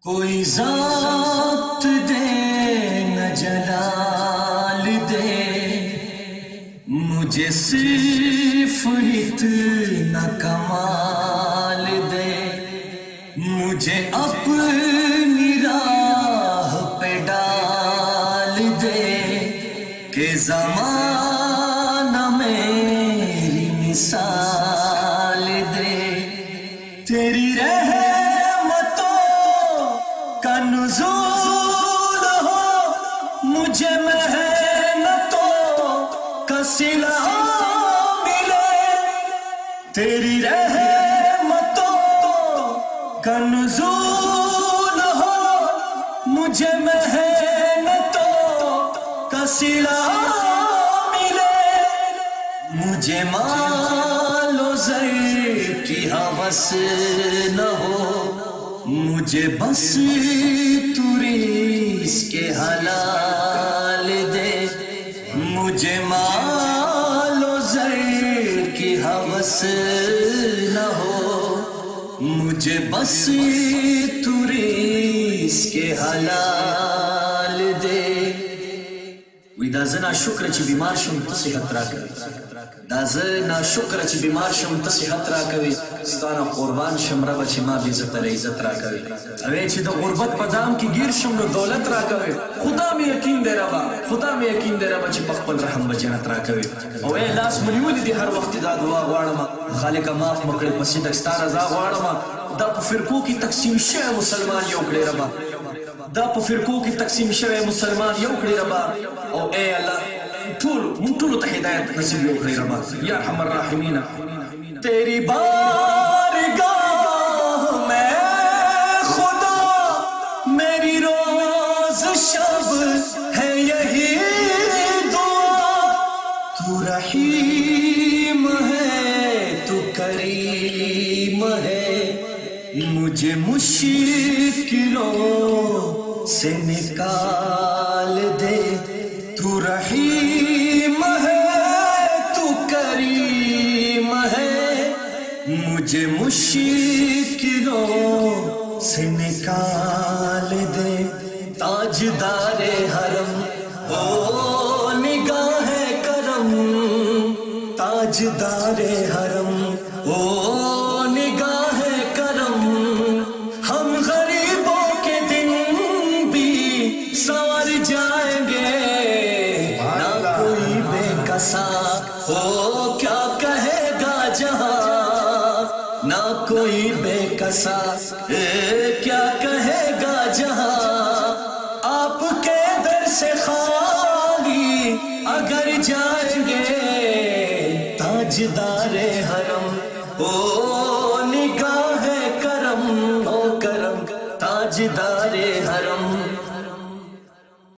کوئی ذات دے نہ جلال دے، مجھے صرف اتنا کمال دے، مجھے اپنی راہ پہ ڈال دے کہ زمانہ میری مثال دے، تیری کا نزول ہو، مجھے محنتوں کا صلہ ملے، تیری رحمتوں کا نزول ہو، مجھے محنتوں کا صلہ ملے، مجھے مال و زر کی ہوس نہ ہو، مجھے بس تو رزق کے حلال دے، مجھے مال و زر کی ہوس نہ ہو، مجھے بس تو رزق کے حلال دے۔ وی دا زنا شکر چی بیمار شم تا صحت را کوي، دا زنا شکر چی بیمار شم تا صحت را کوي، ستانا قربان شم ربا چی ما بیزت را عزت را کوي، اوے چی دا غربت پدام کی گیر شم نو دولت را کوي، خدا میں یقین دے ربا، خدا میں یقین دے ربا چی پخپل رحم بجنت را کوي، اوے لاس منیولی دی ہر وقت دا دعا غوارما، خالقا معاف مکڑی پسی دکستا رضا غوارما، دا پا فرقو کی تقسیم شہ مسلمان یو کڑی ربا، دا پا فرقو کی تقسیم شوی مسلمان یو کڑی ربا، او اے اللہ ٹولو تا ہدایت نصیب یو کڑی ربا یا ارحم الراحمین۔ تیری بارگاہ میں خدا میری روز شب ہے یہی دعا، تو رحیم ہے تو کریم ہے، مجھے مشکلوں سے نکال دے، تو رحیم ہے تو کریم ہے، مجھے مشکلوں سے نکال دے، تاجدار حرم او نگاہ کرم، تاجدار حرم او نگاہ کرم، ہم غریبوں کے دن بھی سنور جائیں گے، نہ کوئی بے کسا ہو کیا کہے گا جہاں، نہ کوئی بے کسا کیا کہے گا جہاں، آپ کے در سے خالی اگر جائیں گے، تاجدار حرم او نگاہ کرم، او کرم تاجدار حرم۔